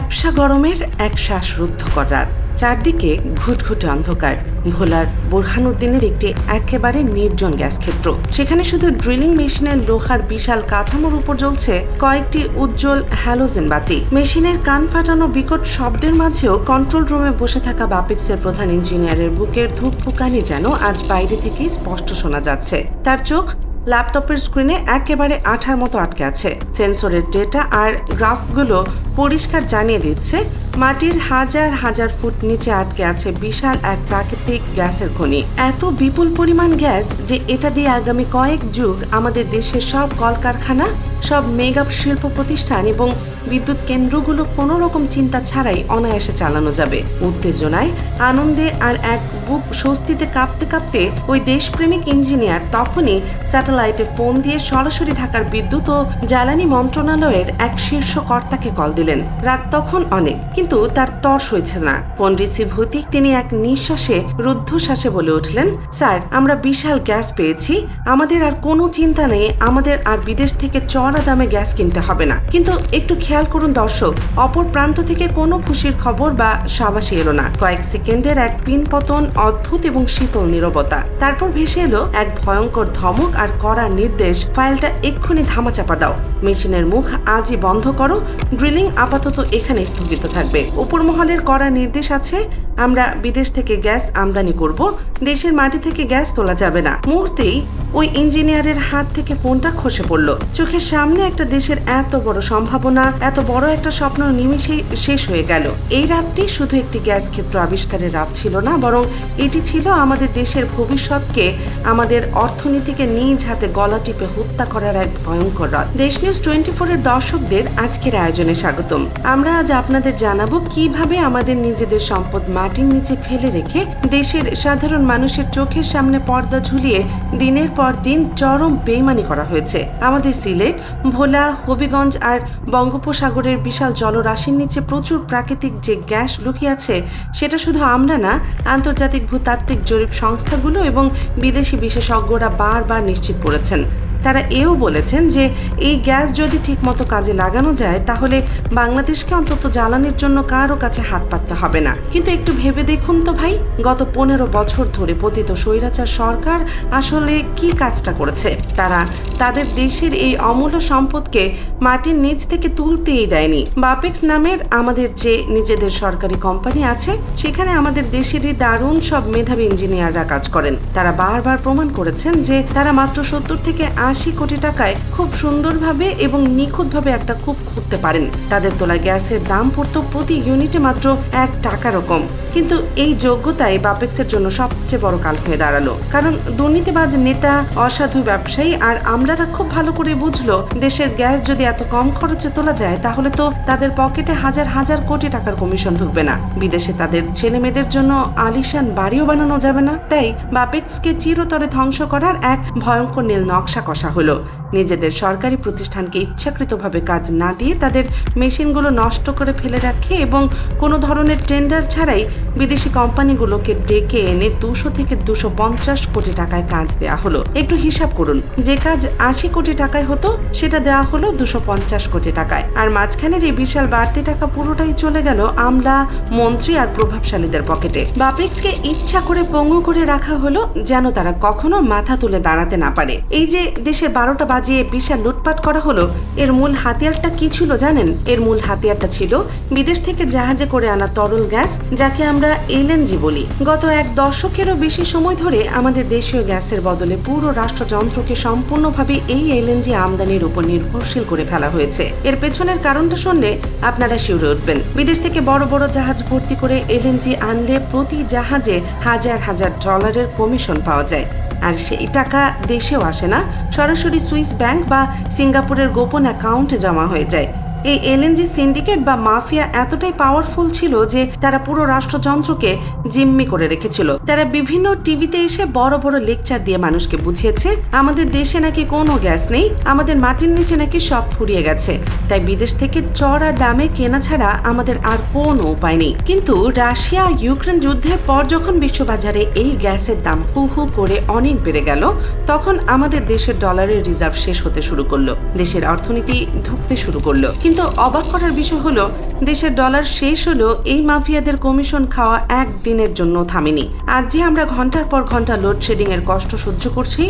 ভ্যাপসা গরমের এক শ্বাসরুদ্ধকর রাত। চারদিকে ঘুটঘুটে অন্ধকার। ভোলার বোরহানুদ্দিনের একটি একেবারে নির্জন গ্যাস ক্ষেত্র। সেখানে শুধু ড্রিলিং মেশিনের লোহার বিশাল কাঠামোর উপর জ্বলছে কয়েকটি উজ্জ্বল হ্যালোজেন বাতি। মেশিনের কান ফাটানো বিকট শব্দের মাঝেও কন্ট্রোল রুমে বসে থাকা বাপেক্সের প্রধান ইঞ্জিনিয়ারের বুকের ধুকপুকানি যেন আজ বাইরে থেকেই স্পষ্ট শোনা যাচ্ছে। তার চোখ ল্যাপটপের স্ক্রিনে একেবারে আঠার মতো আটকে আছে। সেন্সরের ডেটা আর গ্রাফগুলো পরিষ্কার জানিয়ে দিচ্ছে মাটির হাজার হাজার ফুট নিচে আটকে আছে বিশাল এক প্রাকৃতিক গ্যাসের খনি। এত বিপুল পরিমাণ গ্যাস যে এটা দিয়ে আগামী কয়েক যুগ আমাদের দেশের সব কলকারখানা, সব মেগা শিল্প প্রতিষ্ঠান এবং বিদ্যুৎ কেন্দ্রগুলো কোনো রকম চিন্তা ছাড়াই অনায়াসে চালানো যাবে। উত্তেজনায়, আনন্দে আর এক বুক স্বস্তিতে কাঁপতে কাঁপতে ওই দেশপ্রেমিক ইঞ্জিনিয়ার তখনই স্যাটেলাইটে ফোন দিয়ে সরাসরি ঢাকার বিদ্যুৎ ও জ্বালানি মন্ত্রণালয়ের এক শীর্ষ কর্তাকে কল দিলেন। রাত তখন অনেক, কিন্তু তার তর সইছে না। ফোন রিসিভ হতেই তিনি এক নিঃশ্বাসে রুদ্ধশ্বাসে বলে উঠলেন, স্যার, আমরা বিশাল গ্যাস পেয়েছি। আমাদের আর কোনো চিন্তা নেই, আমাদের আর বিদেশ থেকে চড়া দামে গ্যাস কিনতে হবে না। কিন্তু একটু খেয়াল করুন দর্শক, অপর প্রান্ত থেকে কোনো খুশির খবর বা সাবাসী এলো না। কয়েক সেকেন্ডের এক পিনপতন, অদ্ভুত এবং শীতল নীরবতা। তারপর ভেসে এলো এক ভয়ঙ্কর ধমক আর কড়া নির্দেশ, ফাইলটা এক্ষুনি ধামাচাপা দাও। মেশিনের মুখ আজই বন্ধ করো। ড্রিলিং আপাতত এখানে স্থগিত থাকবে। উপর মহলের কড়া নির্দেশ আছে, আমরা বিদেশ থেকে গ্যাস আমদানি করব, দেশের মাটি থেকে গ্যাস তোলা যাবে না। মুহূর্তেই ওই ইঞ্জিনিয়ারের হাত থেকে ফোনটা খসে পড়ল। চোখের সামনে একটা দেশের এত বড় সম্ভাবনা, এত বড় একটা স্বপ্ন নিমিষেই শেষ হয়ে গেল। এই রাতটি শুধু একটি গ্যাস ক্ষেত্র আবিষ্কারের রাত ছিল না, বরং এটি ছিল আমাদের দেশের ভবিষ্যৎকে, আমাদের অর্থনীতিকে নিজ হাতে গলা টিপে হত্যা করার এক ভয়ঙ্কর রাত। দেশ নিউজ 24 এর দর্শকদের আজকের আয়োজনে স্বাগতম। আমরা আজ আপনাদের জানাবো কিভাবে আমাদের নিজেদের সম্পদ মাটির নিচে ফেলে রেখে দেশের সাধারণ মানুষের চোখের সামনে পর্দা ঝুলিয়ে দিনের পর দিন চরম বেইমানি করা হয়েছে। আমাদের সিলেট, ভোলা, হবিগঞ্জ আর বঙ্গোপসাগরের বিশাল জলরাশির নিচে প্রচুর প্রাকৃতিক যে গ্যাস লুকিয়ে আছে, সেটা শুধু আমরা না, আন্তর্জাতিক ভূতাত্ত্বিক জরিপ সংস্থাগুলো এবং বিদেশি বিশেষজ্ঞরা বারবার নিশ্চিত করেছেন। তারা এও বলেছেন যে এই গ্যাস যদি ঠিকমতো কাজে লাগানো যায়, তাহলে বাংলাদেশকে অন্তত জ্বালানির জন্য কারো কাছে হাত পাততে হবে না। কিন্তু একটু ভেবে দেখুন তো ভাই, গত 15 বছর ধরে পতিত স্বৈরাচার সরকার আসলে কি কাজটা করেছে? তারা তাদের দেশের এই অমূল্য সম্পদকে মাটির নিচ থেকে তুলতেই দেয়নি। বাপেক্স নামের আমাদের যে নিজেদের সরকারি কোম্পানি আছে, সেখানে আমাদের দেশেরই দারুণ সব মেধাবী ইঞ্জিনিয়াররা কাজ করেন। তারা বারবার প্রমাণ করেছেন যে তারা মাত্র 70 থেকে 80 কোটি টাকায় খুব সুন্দরভাবে এবং নিখুঁতভাবে একটা কূপ খুঁড়তে পারেন। তাদের তোলা গ্যাসের দাম পড়তো প্রতি ইউনিটে মাত্র 1 টাকারও কম। কিন্তু এই যোগ্যতাই বাপেক্সের জন্য সবচেয়ে বড় কাল হয়ে দাঁড়ালো। কারণ দুর্নীতিবাজ নেতা, অসাধু ব্যবসায়ী আর আমলারা খুব ভালো করে বুঝলো, দেশের গ্যাস যদি এত কম খরচে তোলা যায়, তাহলে তো তাদের পকেটে হাজার হাজার কোটি টাকার কমিশন ঢুকবে না। বিদেশে তাদের ছেলে মেয়েদের জন্য আলিশান বাড়িও বানানো যাবে না। তাই বাপেক্সকে চিরতরে ধ্বংস করার এক ভয়ঙ্কর নীল নকশা কষা হলো। নিজেদের সরকারি প্রতিষ্ঠানকে ইচ্ছাকৃতভাবে কাজ না দিয়ে তাদের মেশিনগুলো নষ্ট করে ফেলে রাখে এবং কোনো ধরনের টেন্ডার ছাড়াই বিদেশি কোম্পানিগুলোকে ডেকে এনে 200 থেকে 250 কোটি টাকায় কাজ দেয়া হলো। একটু হিসাব করুন, যে কাজ 80 কোটি টাকায় হতো, সেটা দেওয়া হলো 250 কোটি টাকায়। আর মাঝখানের এই বিশাল বাড়তি টাকা পুরোটাই চলে গেল আমলা, মন্ত্রী আর প্রভাবশালীদের পকেটে। বাপেক্সকে ইচ্ছা করে পঙ্গু করে রাখা হলো, যেন তারা কখনো মাথা তুলে দাঁড়াতে না পারে। এই যে দেশের 12টা বাজিয়ে বিশাল লুটপাট করা হলো, এর মূল হাতিয়ারটা কি ছিল জানেন? এর মূল হাতিয়ারটা ছিল বিদেশ থেকে জাহাজে করে আনা তরল গ্যাস, যাকে আমরা এলএনজি বলি। গত 1 দশকেরও বেশি সময় ধরে আমাদের দেশীয় গ্যাসের বদলে পুরো রাষ্ট্রযন্ত্রকে সম্পূর্ণভাবে এই এলএনজি আমদানির উপর নির্ভরশীল করে ফেলা হয়েছে। এর পেছনের কারণটা শুনলে আপনারা শিউরে উঠবেন। বিদেশ থেকে বড় বড় জাহাজ ভর্তি করে এলএনজি আনলে প্রতি জাহাজে হাজার হাজার ডলারের কমিশন পাওয়া যায়। আর সেই টাকা দেশেও আসে না, সরাসরি সুইস ব্যাংক বা সিঙ্গাপুরের গোপন অ্যাকাউন্টে জমা হয়ে যায়। এই এলএনজি সিন্ডিকেট বা মাফিয়া এতটাই পাওয়ারফুল ছিল যে তারা পুরো রাষ্ট্রযন্ত্রকে জিম্মি করে রেখেছিল। তারা বিভিন্ন টিভিতে এসে বড় বড় লেকচার দিয়ে মানুষকে বুঝিয়েছে আমাদের দেশে নাকি কোনো গ্যাস নেই, আমাদের মাটির নিচে নাকি সব ফুরিয়ে গেছে, তাই বিদেশ থেকে চড়া দামে কেনা ছাড়া আমাদের আর কোনো উপায় নেই। কিন্তু রাশিয়া ইউক্রেন যুদ্ধের পর যখন বিশ্ববাজারে এই গ্যাসের দাম হু হু করে অনেক বেড়ে গেল, তখন আমাদের দেশের ডলারের রিজার্ভ শেষ হতে শুরু করলো, দেশের অর্থনীতি ধুঁকতে শুরু করলো। কিন্তু অবাক করার বিষয় হলো দেশের ডলার শেষ হলো এই মাফিয়াদের কমিশন খাওয়া একদিনের জন্য থামেনি। আজ যে আমরা ঘন্টার পর ঘন্টা লোডশেডিং এর কষ্ট সহ্য করছি,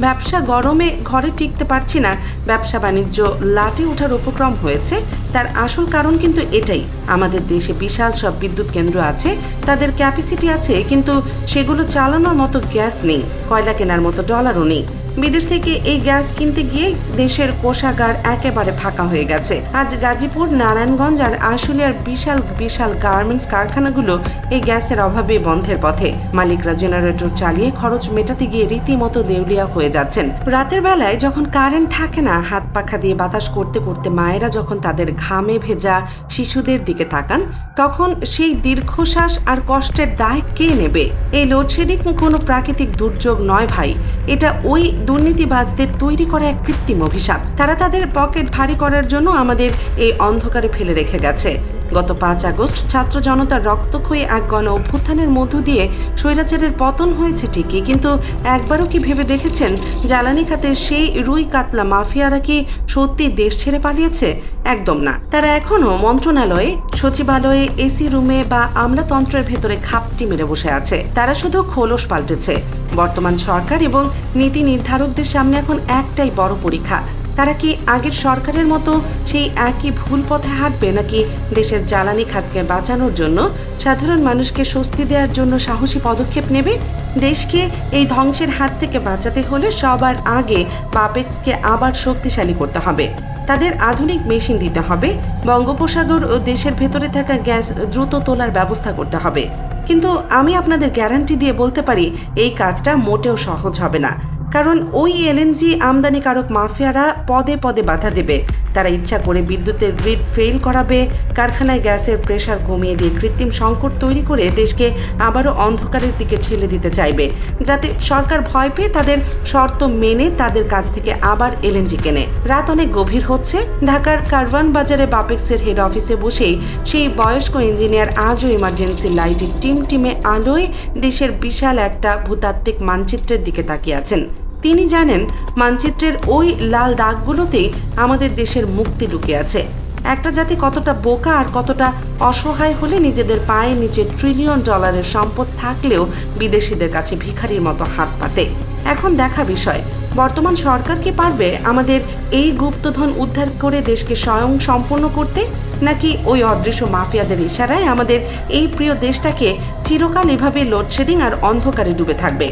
ব্যবসা গরমে ঘরে টিকতে পারছি না, ব্যবসা বাণিজ্য লাটে ওঠার উপক্রম হয়েছে, তার আসল কারণ কিন্তু এটাই। আমাদের দেশে বিশাল সব বিদ্যুৎ কেন্দ্র আছে, তাদের ক্যাপাসিটি আছে, কিন্তু সেগুলো চালানোর মতো গ্যাস নেই, কয়লা কেনার মতো ডলারও নেই। বিদেশ থেকে এই গ্যাস কিনতে গিয়ে দেশের কোষাগার একেবারে ফাঁকা হয়ে গেছে। আজ গাজীপুর, নারায়ণগঞ্জ আর আশুলিয়ার বিশাল বিশাল গার্মেন্টস কারখানাগুলো এই গ্যাসের অভাবে বন্ধের পথে। মালিকরা জেনারেটর চালিয়ে খরচ মেটাতে গিয়ে রীতিমতো দেউলিয়া হয়ে যাচ্ছেন। রাতের বেলায় যখন কারেন্ট থাকে না, হাত পাখা দিয়ে বাতাস করতে করতে মায়েরা যখন তাদের ঘামে ভেজা শিশুদের দিকে তাকান, তখন সেই দীর্ঘশ্বাস আর কষ্টের দায় কে নেবে? এই লোডশেডিং কোনো প্রাকৃতিক দুর্যোগ নয় ভাই, এটা ওই দুর্নীতিবাজদের তৈরি করা এক কৃত্রিম অভিশাপ। তারা তাদের পকেট ভারী করার জন্য আমাদের এই অন্ধকারে ফেলে রেখে গেছে। গত 5 আগস্ট ছাত্র জনতার রক্তক্ষয়ী এক গণ অভ্যুত্থানের মধ্য দিয়ে স্বৈরাচারের পতন হয়েছে ঠিকই, কিন্তু একবারও কি ভেবে দেখেছেন জ্বালানি খাতে সেই রুই কাতলা মাফিয়ারা কি সত্যি দেশ ছেড়ে পালিয়েছে? একদম না। তারা এখনো মন্ত্রণালয়ে, সচিবালয়ে, এসি রুমে বা আমলাতন্ত্রের ভেতরে খাপটি মেরে বসে আছে। তারা শুধু খোলস পাল্টেছে। বর্তমান সরকার এবং নীতি নির্ধারকদের সামনে এখন একটাই বড় পরীক্ষা, তারা কি আগের সরকারের মতো সেই একই ভুল পথে হাঁটবে, নাকি দেশের জ্বালানি খাতকে বাঁচানোর জন্য, সাধারণ মানুষকে স্বস্তি দেওয়ার জন্য সাহসী পদক্ষেপ নেবে? দেশকে এই ধ্বংসের হাত থেকে বাঁচাতে হলে সবার আগে বাপেক্সকে আবার শক্তিশালী করতে হবে। তাদের আধুনিক মেশিন দিতে হবে, বঙ্গোপসাগর ও দেশের ভেতরে থাকা গ্যাস দ্রুত তোলার ব্যবস্থা করতে হবে। কিন্তু আমি আপনাদের গ্যারান্টি দিয়ে বলতে পারি এই কাজটা মোটেও সহজ হবে না, কারণ ওই এলএনজি আমদানিকারক মাফিয়ারা পদে পদে বাধা দেবে। তারা ইচ্ছা করে বিদ্যুতের গ্রিড ফেল করাবে, কারখানায় গ্যাসের প্রেসার কমিয়ে দিয়ে কৃত্রিম সংকট তৈরি করে দেশকে আবারও অন্ধকারের দিকে ঠেলে দিতে চাইবে, যাতে সরকার ভয় পেয়ে তাদের শর্ত মেনে তাদের কাছ থেকে আবার এলএনজি কেনে। রাত অনেক গভীর হচ্ছে। ঢাকার কারওয়ান বাজারে বাপেক্সের হেড অফিসে বসেই সেই বয়স্ক ইঞ্জিনিয়ার আজও ইমার্জেন্সি লাইটের টিমটিমে আলোয় দেশের বিশাল একটা ভূতাত্ত্বিক মানচিত্রের দিকে তাকিয়ে আছেন। তিনি জানেন মানচিত্রের ওই লাল দাগগুলোতেই আমাদের দেশের মুক্তি লুকিয়ে আছে। একটা জাতি কতটা বোকা আর কতটা অসহায় হলে নিজেদের পায়ের নিচে ট্রিলিয়ন ডলারের সম্পদ থাকলেও বিদেশিদের কাছে ভিখারির মতো হাত পাতে। এখন দেখা বিষয়, বর্তমান সরকার কি পারবে আমাদের এই গুপ্তধন উদ্ধার করে দেশকে স্বয়ং সম্পন্ন করতে, নাকি ওই অদৃশ্য মাফিয়াদের ইশারায় আমাদের এই প্রিয় দেশটাকে চিরকাল এভাবে লোডশেডিং আর অন্ধকারে ডুবে থাকবে?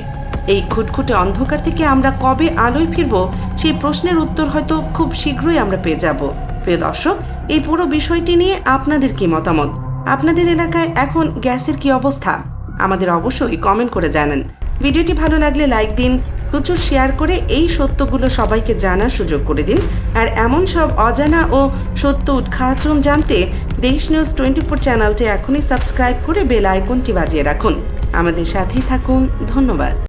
এই খুটখুটে অন্ধকার থেকে আমরা কবে আলোয় ফিরব, সেই প্রশ্নের উত্তর হয়তো খুব শীঘ্রই আমরা পেয়ে যাব। প্রিয় দর্শক, এই পুরো বিষয়টি নিয়ে আপনাদের কি মতামত? আপনাদের এলাকায় এখন গ্যাসের কি অবস্থা? আমাদের অবশ্যই কমেন্ট করে জানান। ভিডিওটি ভালো লাগলে লাইক দিন, প্রচুর শেয়ার করে এই সত্যগুলো সবাইকে জানার সুযোগ করে দিন। আর এমন সব অজানা ও সত্য উদ্ঘাটন জানতে দেশ নিউজ 24 চ্যানেলটি এখনই সাবস্ক্রাইব করে বেল আইকনটি বাজিয়ে রাখুন। আমাদের সাথেই থাকুন। ধন্যবাদ।